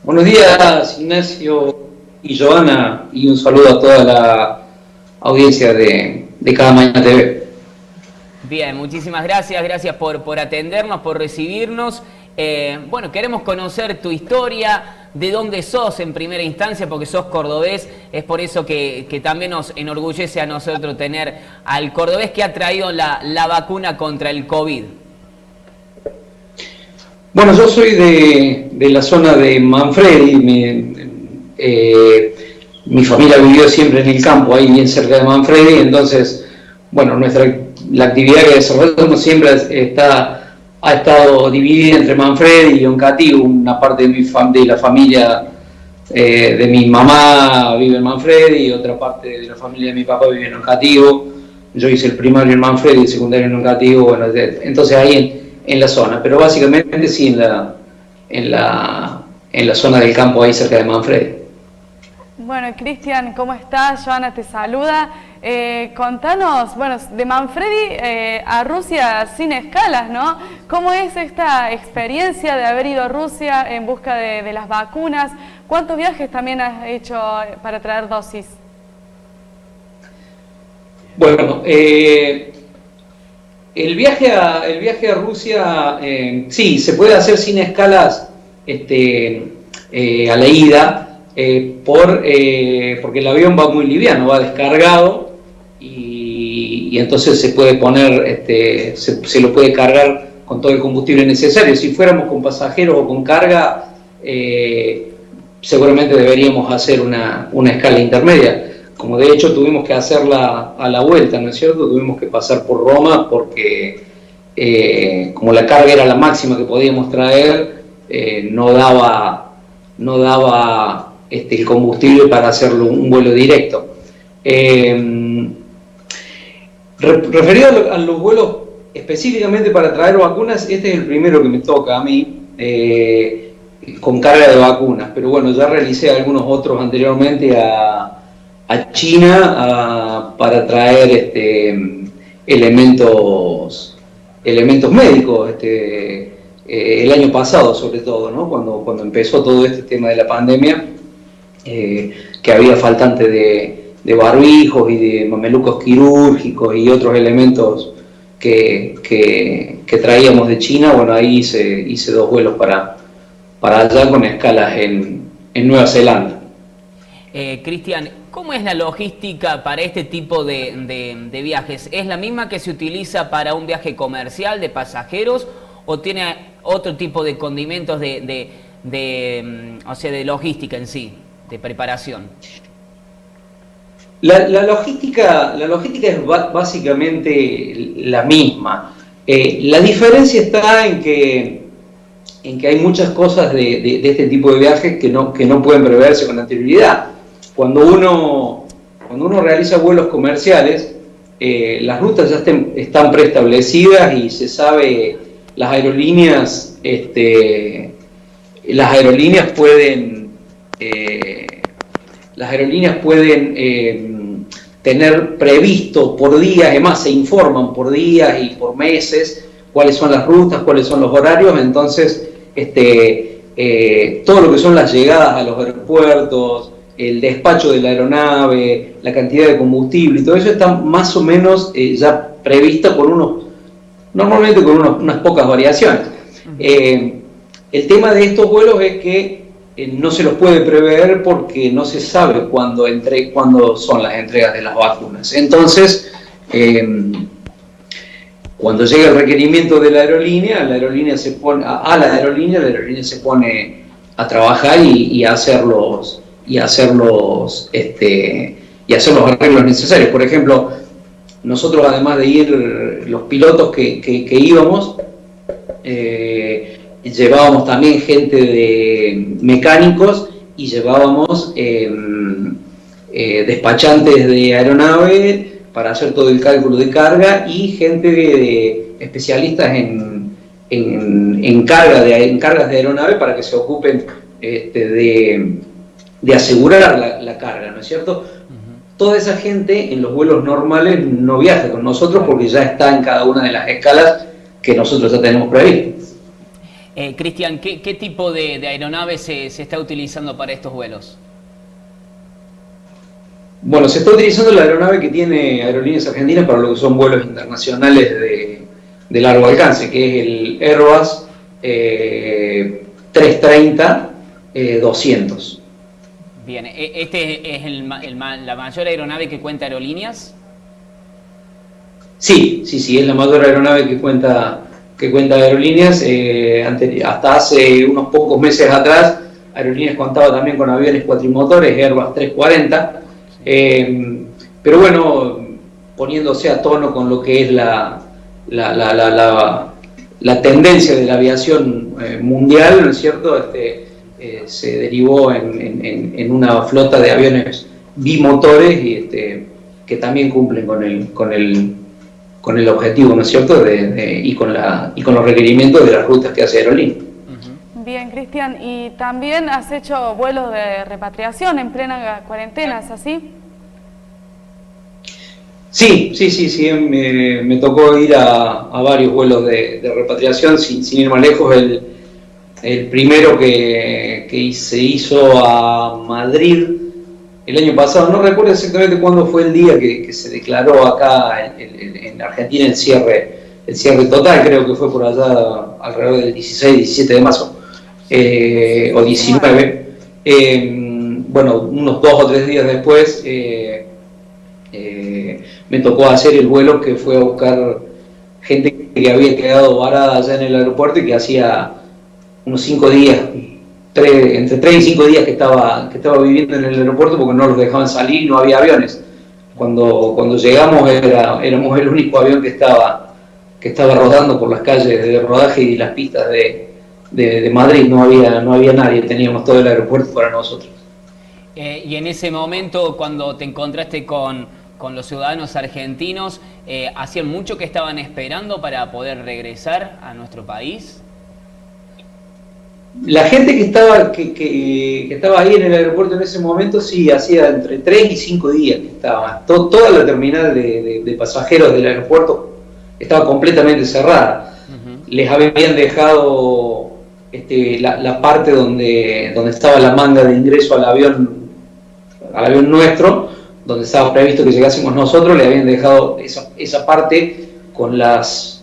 Buenos días, Ignacio y Joana, y un saludo a toda la audiencia de Cada Mañana TV. Bien, muchísimas gracias, gracias por atendernos, por recibirnos. Bueno, queremos conocer tu historia, de dónde sos en primera instancia, porque sos cordobés, es por eso que también nos enorgullece a nosotros tener al cordobés que ha traído la vacuna contra el COVID. Bueno, yo soy de la zona de Manfredi, mi familia vivió siempre en el campo, ahí bien cerca de Manfredi, entonces, bueno, la actividad que desarrollamos siempre ha estado dividida entre Manfredi y Oncativo. Una parte de la familia de mi mamá vive en Manfredi y otra parte de la familia de mi papá vive en Oncativo. Yo hice el primario en Manfredi y el secundario en Oncativo, bueno, entonces ahí en la zona, pero básicamente sí en la zona del campo ahí cerca de Manfredi. Bueno, Cristian, ¿cómo estás? Joana te saluda. Contanos, bueno, de Manfredi a Rusia sin escalas, ¿no? ¿Cómo es esta experiencia de haber ido a Rusia en busca de las vacunas? ¿Cuántos viajes también has hecho para traer dosis? Bueno, el viaje a Rusia, sí, se puede hacer sin escalas a la ida, porque el avión va muy liviano, va descargado y entonces se puede poner, se lo puede cargar con todo el combustible necesario. Si fuéramos con pasajeros o con carga, seguramente deberíamos hacer una escala intermedia, como de hecho tuvimos que hacerla a la vuelta, ¿no es cierto? Tuvimos que pasar por Roma porque como la carga era la máxima que podíamos traer, no daba el combustible para hacerlo un vuelo directo. Referido a los vuelos específicamente para traer vacunas, este es el primero que me toca a mí, con carga de vacunas, pero bueno, ya realicé algunos otros anteriormente a China para traer elementos médicos, el año pasado sobre todo, ¿no? Cuando empezó todo este tema de la pandemia, que había faltante de barbijos y de mamelucos quirúrgicos y otros elementos que traíamos de China. Bueno, ahí hice 2 vuelos para allá con escalas en Nueva Zelanda. Cristian, ¿cómo es la logística para este tipo de viajes? ¿Es la misma que se utiliza para un viaje comercial de pasajeros o tiene otro tipo de condimentos o sea, de logística en sí, de preparación? La logística es básicamente la misma. La diferencia está en que hay muchas cosas de este tipo de viajes que no pueden preverse con anterioridad. Cuando uno realiza vuelos comerciales, las rutas ya están preestablecidas y se sabe, las aerolíneas pueden tener previsto por días, además se informan por días y por meses cuáles son las rutas, cuáles son los horarios. Entonces todo lo que son las llegadas a los aeropuertos, el despacho de la aeronave, la cantidad de combustible y todo eso está más o menos ya prevista normalmente con unas pocas variaciones. El tema de estos vuelos es que no se los puede prever porque no se sabe cuándo son las entregas de las vacunas. Entonces, cuando llega el requerimiento de la aerolínea se pone a trabajar y a hacer los arreglos necesarios. Por ejemplo, nosotros, además de ir los pilotos que íbamos, llevábamos también gente de mecánicos y llevábamos despachantes de aeronave para hacer todo el cálculo de carga y gente especialistas en cargas de aeronave para que se ocupen de asegurar la carga, ¿no es cierto? Toda esa gente en los vuelos normales no viaja con nosotros porque ya está en cada una de las escalas que nosotros ya tenemos previstas. Cristian, ¿qué tipo de aeronave se está utilizando para estos vuelos? Bueno, se está utilizando la aeronave que tiene Aerolíneas Argentinas para lo que son vuelos internacionales de largo alcance, que es el Airbus 330-200. Bien, ¿este es la mayor aeronave que cuenta Aerolíneas? Sí, es la mayor aeronave que cuenta Aerolíneas. Hasta hace unos pocos meses atrás, Aerolíneas contaba también con aviones cuatrimotores, Airbus 340. Pero bueno, poniéndose a tono con lo que es la tendencia de la aviación mundial, ¿no es cierto? Se derivó en una flota de aviones bimotores y que también cumplen con el objetivo, ¿no es cierto? Y con los requerimientos de las rutas que hace Aerolíneas. Bien, Cristian, y también has hecho vuelos de repatriación en plena cuarentena, ¿es así? Sí, me tocó ir a varios vuelos de repatriación, sin ir más lejos. El primero que se hizo a Madrid el año pasado, no recuerdo exactamente cuándo fue el día que se declaró acá en Argentina el cierre total, creo que fue por allá alrededor del 16, 17 de marzo. O 19, bueno, unos 2 o 3 días después me tocó hacer el vuelo que fue a buscar gente que había quedado varada allá en el aeropuerto y que hacía unos 5 días, entre 3 y 5 días que estaba viviendo en el aeropuerto porque no los dejaban salir y no había aviones. Cuando llegamos éramos el único avión que estaba rodando por las calles de rodaje y las pistas de Madrid, no había nadie, teníamos todo el aeropuerto para nosotros. Y en ese momento, cuando te encontraste con los ciudadanos argentinos, ¿hacían mucho que estaban esperando para poder regresar a nuestro país? La gente que estaba ahí en el aeropuerto en ese momento, sí, hacía entre 3 y 5 días que estaba. Toda la terminal de pasajeros del aeropuerto estaba completamente cerrada. Les habían dejado la parte donde estaba la manga de ingreso al avión nuestro, donde estaba previsto que llegásemos nosotros, le habían dejado esa parte con las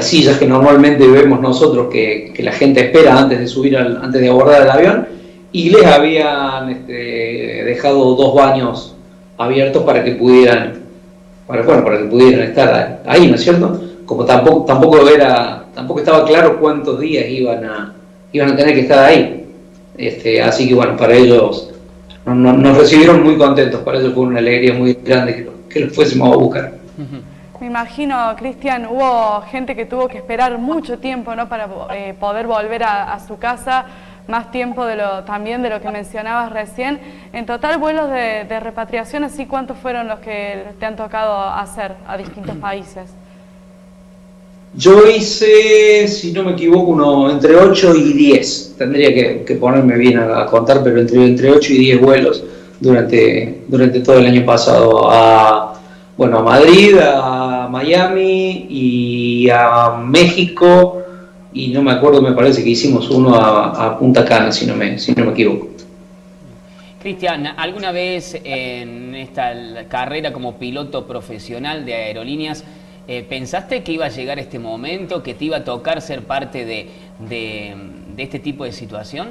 sillas que normalmente vemos nosotros que la gente espera antes de abordar el avión, y les habían dejado 2 baños abiertos para que pudieran estar ahí, ¿no es cierto? Como tampoco estaba claro cuántos días iban a tener que estar ahí. Así que bueno, para ellos nos recibieron muy contentos, para ellos fue una alegría muy grande que los fuésemos a buscar. Me imagino, Cristian, hubo gente que tuvo que esperar mucho tiempo, ¿no?, para poder volver a su casa, más tiempo también de lo que mencionabas recién. En total, vuelos de repatriación, ¿así cuántos fueron los que te han tocado hacer a distintos países? Yo hice, si no me equivoco, entre 8 y 10. Tendría que ponerme bien a contar, pero entre 8 y 10 vuelos durante todo el año pasado. A Madrid, a Miami y a México, y no me acuerdo, me parece que hicimos uno a Punta Cana, si no me equivoco. Cristian, ¿alguna vez en esta carrera como piloto profesional de aerolíneas pensaste que iba a llegar este momento, que te iba a tocar ser parte de este tipo de situación?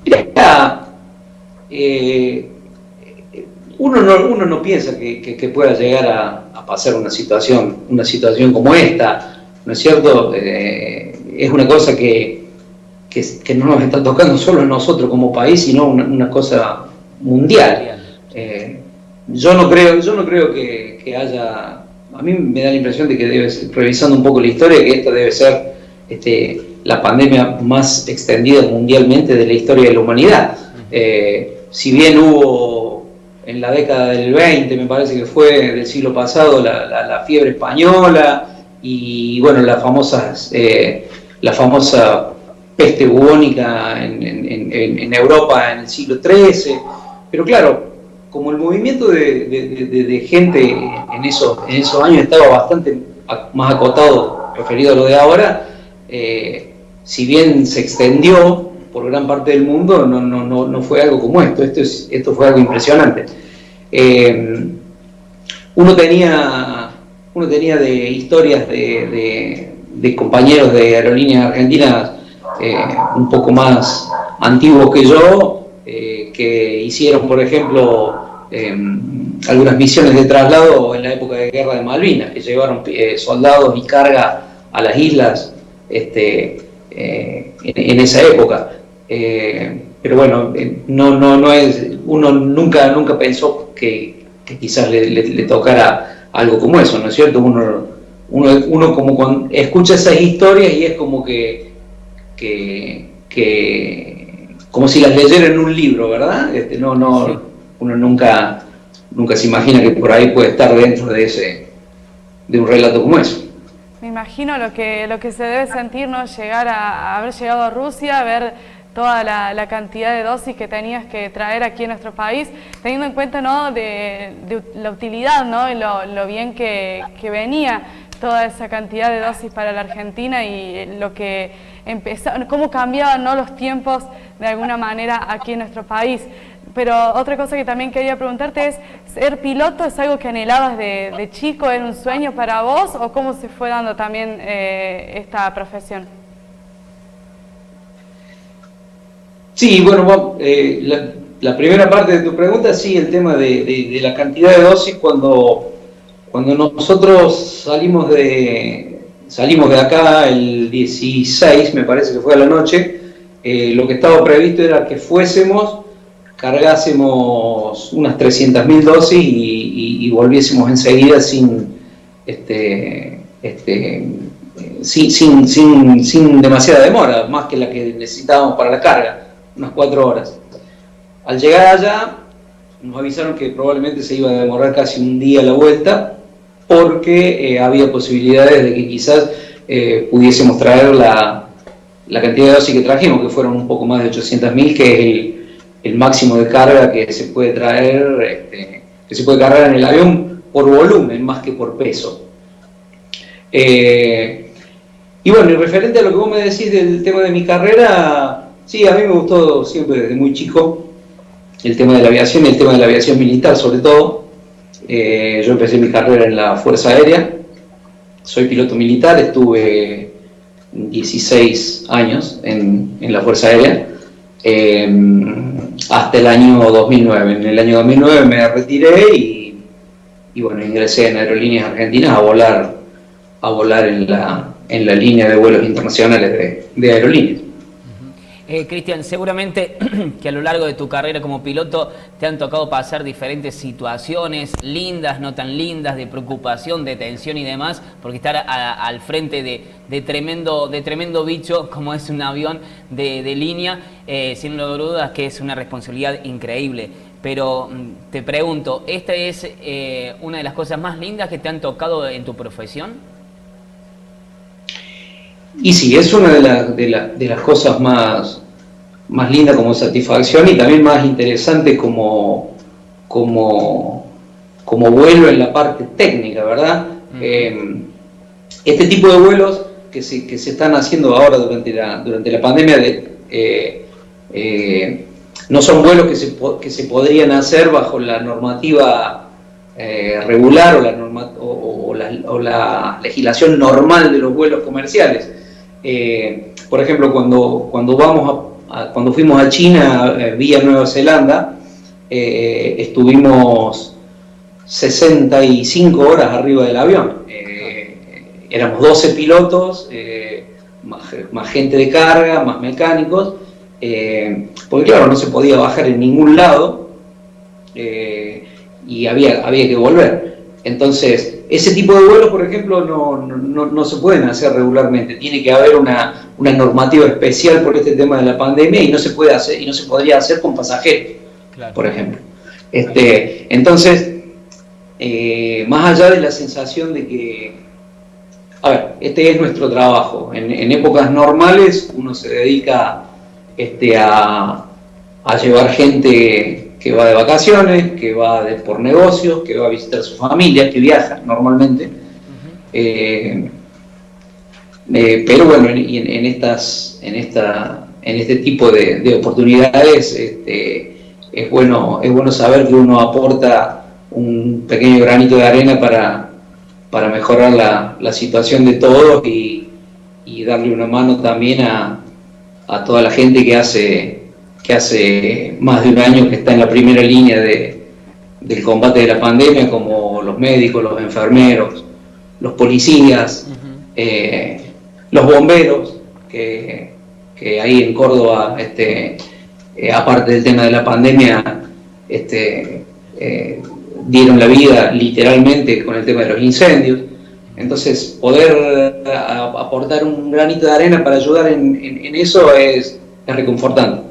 Mira, uno no piensa que pueda llegar a pasar una situación como esta, ¿no es cierto? Es una cosa que no nos está tocando solo a nosotros como país, sino una cosa mundial. Yo no creo que haya. A mí me da la impresión de que debe ser, revisando un poco la historia, que esta debe ser la pandemia más extendida mundialmente de la historia de la humanidad. Si bien hubo en la década del 20, me parece que fue del siglo pasado, la fiebre española y bueno, la famosa peste bubónica en Europa en el siglo XIII, pero claro, como el movimiento de gente en esos años estaba bastante más acotado referido a lo de ahora, si bien se extendió por gran parte del mundo, no fue algo como esto. Esto fue algo impresionante. Uno tenía de historias de compañeros de aerolíneas argentinas un poco más antiguos que yo, que hicieron, por ejemplo, algunas misiones de traslado en la época de Guerra de Malvinas, que llevaron soldados y carga a las islas en esa época. Pero bueno, uno nunca pensó que quizás le tocara algo como eso, ¿no es cierto? Uno como escucha esas historias y es como como si las leyera en un libro, ¿verdad? Sí. Uno nunca se imagina que por ahí puede estar dentro de un relato como eso. Me imagino lo que se debe sentir, ¿no? Haber llegado a Rusia, ver toda la cantidad de dosis que tenías que traer aquí en nuestro país, teniendo en cuenta, ¿no?, de la utilidad, ¿no?, y lo bien que venía toda esa cantidad de dosis para la Argentina y lo que cómo cambiaban, ¿no?, los tiempos de alguna manera aquí en nuestro país. Pero otra cosa que también quería preguntarte es, ¿ser piloto es algo que anhelabas de chico? ¿Era un sueño para vos? ¿O cómo se fue dando también esta profesión? Sí, bueno, la primera parte de tu pregunta, sí, el tema de la cantidad de dosis. Cuando nosotros salimos de acá el 16, me parece que fue a la noche, lo que estaba previsto era que cargásemos unas 300.000 dosis y volviésemos enseguida sin demasiada demora, más que la que necesitábamos para la carga, unas 4 horas. Al llegar allá nos avisaron que probablemente se iba a demorar casi un día la vuelta, porque había posibilidades de que quizás pudiésemos traer la cantidad de dosis que trajimos, que fueron un poco más de 800.000, que es el máximo de carga que se puede traer, que se puede cargar en el avión por volumen más que por peso. Y bueno, y referente a lo que vos me decís del tema de mi carrera, sí, a mí me gustó siempre desde muy chico el tema de la aviación y el tema de la aviación militar sobre todo. Yo empecé mi carrera en la Fuerza Aérea, soy piloto militar, estuve 16 años en la Fuerza Aérea, hasta el año 2009. En el año 2009 me retiré y bueno, ingresé en Aerolíneas Argentinas a volar en la línea de vuelos internacionales de Aerolíneas. Cristian, seguramente que a lo largo de tu carrera como piloto te han tocado pasar diferentes situaciones, lindas, no tan lindas, de preocupación, de tensión y demás, porque estar al frente de tremendo bicho como es un avión de línea, sin lugar a dudas que es una responsabilidad increíble. Pero te pregunto, ¿esta es una de las cosas más lindas que te han tocado en tu profesión? Y sí, es una de las cosas más lindas como satisfacción y también más interesante como vuelo en la parte técnica, ¿verdad? Este tipo de vuelos que se están haciendo ahora durante la pandemia no son vuelos que se podrían hacer bajo la normativa regular o la legislación normal de los vuelos comerciales. Por ejemplo, cuando fuimos a China vía Nueva Zelanda, estuvimos 65 horas arriba del avión. Éramos 12 pilotos, más gente de carga, más mecánicos, porque claro, no se podía bajar en ningún lado y había que volver. Entonces, ese tipo de vuelos, por ejemplo, no se pueden hacer regularmente. Tiene que haber una normativa especial por este tema de la pandemia y no se puede hacer y no se podría hacer con pasajeros, claro, por ejemplo. Entonces, más allá de la sensación de que, a ver, este es nuestro trabajo. En épocas normales uno se dedica a llevar gente que va de vacaciones, que va por negocios, que va a visitar a su familia, que viaja normalmente. Pero bueno, en este tipo de oportunidades es bueno saber que uno aporta un pequeño granito de arena para mejorar la situación de todos y darle una mano también a toda la gente que hace más de un año que está en la primera línea del combate de la pandemia, como los médicos, los enfermeros, los policías, los bomberos, que ahí en Córdoba, aparte del tema de la pandemia, dieron la vida literalmente con el tema de los incendios. Entonces, poder aportar un granito de arena para ayudar en eso es reconfortante.